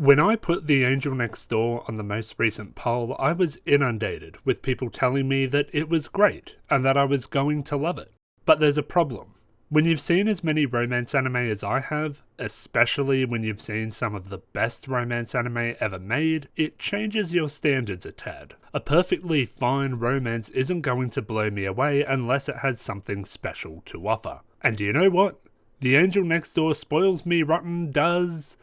When I put The Angel Next Door on the most recent poll, I was inundated with people telling me that it was great and that I was going to love it. But there's a problem. When you've seen as many romance anime as I have, especially when you've seen some of the best romance anime ever made, it changes your standards a tad. A perfectly fine romance isn't going to blow me away unless it has something special to offer. And do you know what? The Angel Next Door Spoils Me Rotten does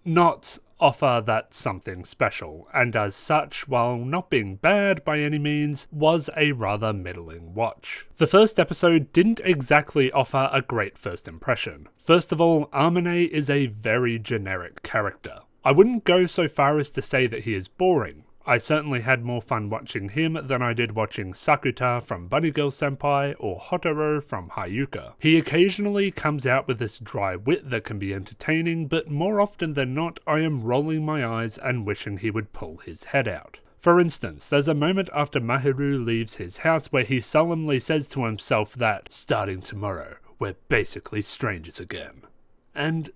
not offer that something special, and as such, while not being bad by any means, was a rather middling watch. The first episode didn't exactly offer a great first impression. First of all, Amane is a very generic character. I wouldn't go so far as to say that he is boring. I certainly had more fun watching him than I did watching Sakuta from Bunny Girl Senpai or Hotaru from Hayuka. He occasionally comes out with this dry wit that can be entertaining, but more often than not I am rolling my eyes and wishing he would pull his head out. For instance, there's a moment after Mahiru leaves his house where he solemnly says to himself that, starting tomorrow, we're basically strangers again. And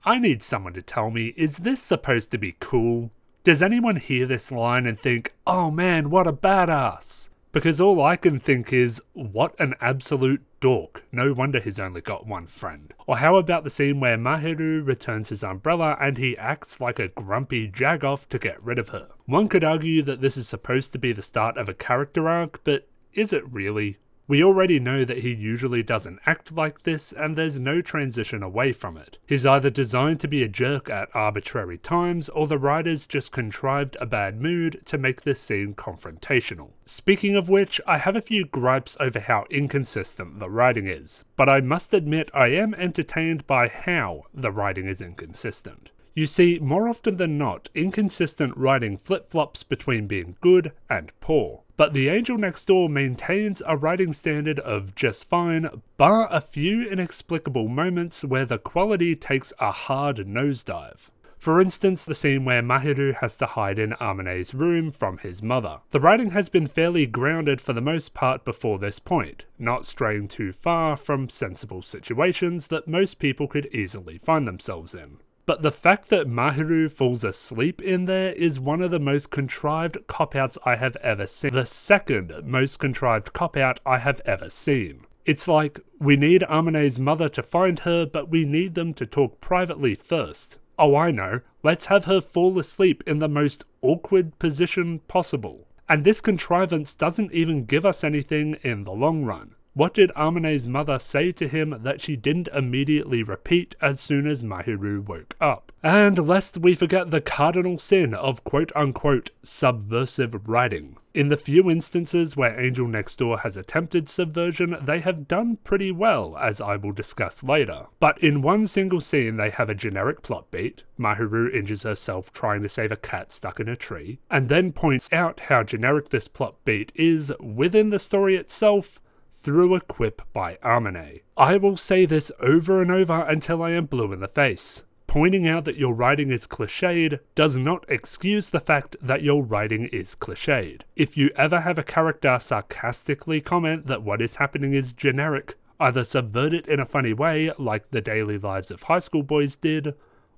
I need someone to tell me, is this supposed to be cool? Does anyone hear this line and think, oh man, what a badass? Because all I can think is, what an absolute dork. No wonder he's only got one friend. Or how about the scene where Mahiru returns his umbrella and he acts like a grumpy jagoff to get rid of her? One could argue that this is supposed to be the start of a character arc, but is it really? We already know that he usually doesn't act like this, and there's no transition away from it. He's either designed to be a jerk at arbitrary times, or the writers just contrived a bad mood to make this scene confrontational. Speaking of which, I have a few gripes over how inconsistent the writing is, but I must admit I am entertained by how the writing is inconsistent. You see, more often than not, inconsistent writing flip-flops between being good and poor. But The Angel Next Door maintains a writing standard of just fine, bar a few inexplicable moments where the quality takes a hard nosedive. For instance, the scene where Mahiru has to hide in Amane's room from his mother. The writing has been fairly grounded for the most part before this point, not straying too far from sensible situations that most people could easily find themselves in. But the fact that Mahiru falls asleep in there is one of the most contrived cop-outs I have ever seen. The second most contrived cop-out I have ever seen. It's like, we need Amane's mother to find her, but we need them to talk privately first. Oh, I know, let's have her fall asleep in the most awkward position possible. And this contrivance doesn't even give us anything in the long run. What did Amane's mother say to him that she didn't immediately repeat as soon as Mahiru woke up? And lest we forget the cardinal sin of quote-unquote subversive writing. In the few instances where Angel Next Door has attempted subversion, they have done pretty well, as I will discuss later. But in one single scene they have a generic plot beat, Mahiru injures herself trying to save a cat stuck in a tree, and then points out how generic this plot beat is within the story itself, through a quip by Amane. I will say this over and over until I am blue in the face. Pointing out that your writing is cliched does not excuse the fact that your writing is cliched. If you ever have a character sarcastically comment that what is happening is generic, either subvert it in a funny way like the Daily Lives of High School Boys did,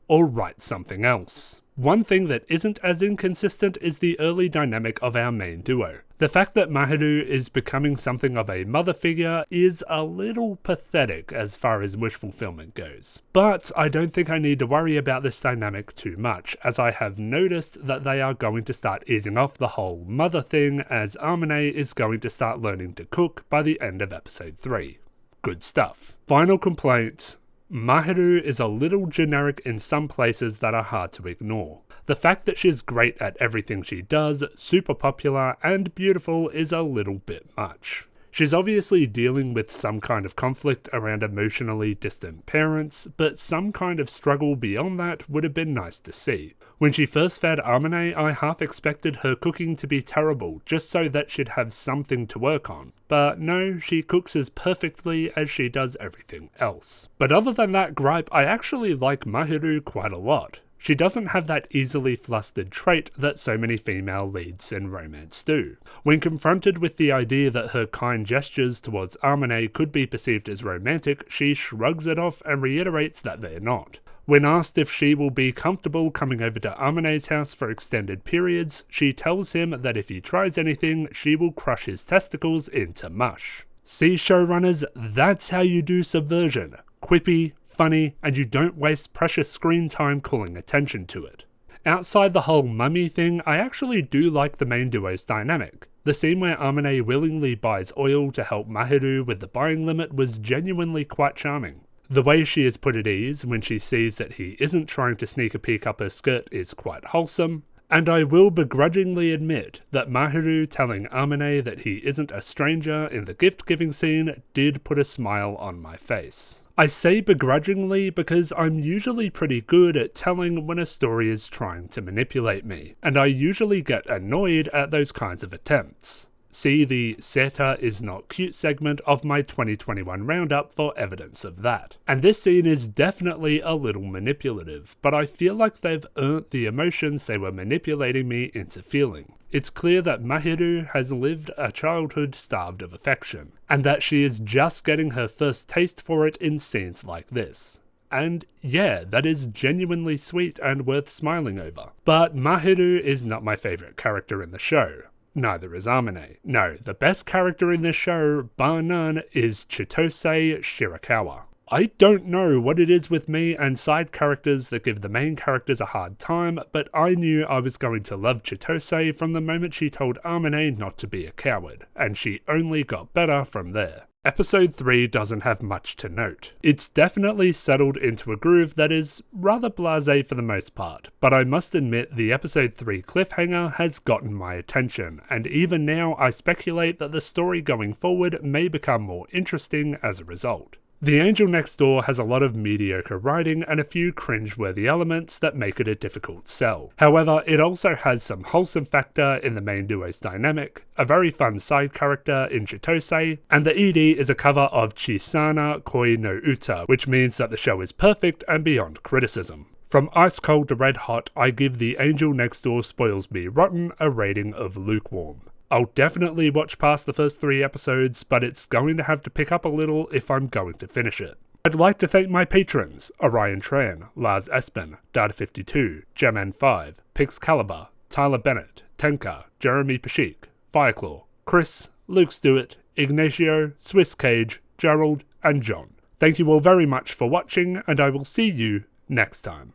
or write something else. One thing that isn't as inconsistent is the early dynamic of our main duo. The fact that Mahiru is becoming something of a mother figure is a little pathetic as far as wish fulfillment goes. But I don't think I need to worry about this dynamic too much, as I have noticed that they are going to start easing off the whole mother thing as Amane is going to start learning to cook by the end of episode 3. Good stuff. Final complaint. Mahiru is a little generic in some places that are hard to ignore. The fact that she's great at everything she does, super popular and beautiful is a little bit much. She's obviously dealing with some kind of conflict around emotionally distant parents, but some kind of struggle beyond that would have been nice to see. When she first fed Amane, I half expected her cooking to be terrible, just so that she'd have something to work on. But no, she cooks as perfectly as she does everything else. But other than that gripe, I actually like Mahiru quite a lot. She doesn't have that easily flustered trait that so many female leads in romance do. When confronted with the idea that her kind gestures towards Amane could be perceived as romantic, she shrugs it off and reiterates that they're not. When asked if she will be comfortable coming over to Amane's house for extended periods, she tells him that if he tries anything, she will crush his testicles into mush. See, showrunners, that's how you do subversion. Quippy, funny, and you don't waste precious screen time calling attention to it. Outside the whole mummy thing, I actually do like the main duo's dynamic. The scene where Amane willingly buys oil to help Mahiru with the buying limit was genuinely quite charming. The way she is put at ease when she sees that he isn't trying to sneak a peek up her skirt is quite wholesome, and I will begrudgingly admit that Mahiru telling Amane that he isn't a stranger in the gift-giving scene did put a smile on my face. I say begrudgingly because I'm usually pretty good at telling when a story is trying to manipulate me, and I usually get annoyed at those kinds of attempts. See the Seta is not cute segment of my 2021 roundup for evidence of that. And this scene is definitely a little manipulative, but I feel like they've earned the emotions they were manipulating me into feeling. It's clear that Mahiru has lived a childhood starved of affection, and that she is just getting her first taste for it in scenes like this. And yeah, that is genuinely sweet and worth smiling over. But Mahiru is not my favourite character in the show. Neither is Amane. No, the best character in this show, bar none, is Chitose Shirakawa. I don't know what it is with me and side characters that give the main characters a hard time, but I knew I was going to love Chitose from the moment she told Amane not to be a coward, and she only got better from there. Episode 3 doesn't have much to note. It's definitely settled into a groove that is rather blasé for the most part, but I must admit the episode 3 cliffhanger has gotten my attention, and even now I speculate that the story going forward may become more interesting as a result. The Angel Next Door has a lot of mediocre writing and a few cringe-worthy elements that make it a difficult sell. However, it also has some wholesome factor in the main duo's dynamic, a very fun side character in Chitose, and the ED is a cover of Chisana Koi no Uta, which means that the show is perfect and beyond criticism. From ice cold to red hot, I give The Angel Next Door Spoils Me Rotten a rating of lukewarm. I'll definitely watch past the first 3 episodes, but it's going to have to pick up a little if I'm going to finish it. I'd like to thank my patrons, Orion Tran, Lars Espen, Data52, Geman5, Pixcalibur, Tyler Bennett, Tenka, Jeremy Pashik, Fireclaw, Chris, Luke Stewart, Ignacio, Swiss Cage, Gerald, and John. Thank you all very much for watching, and I will see you next time.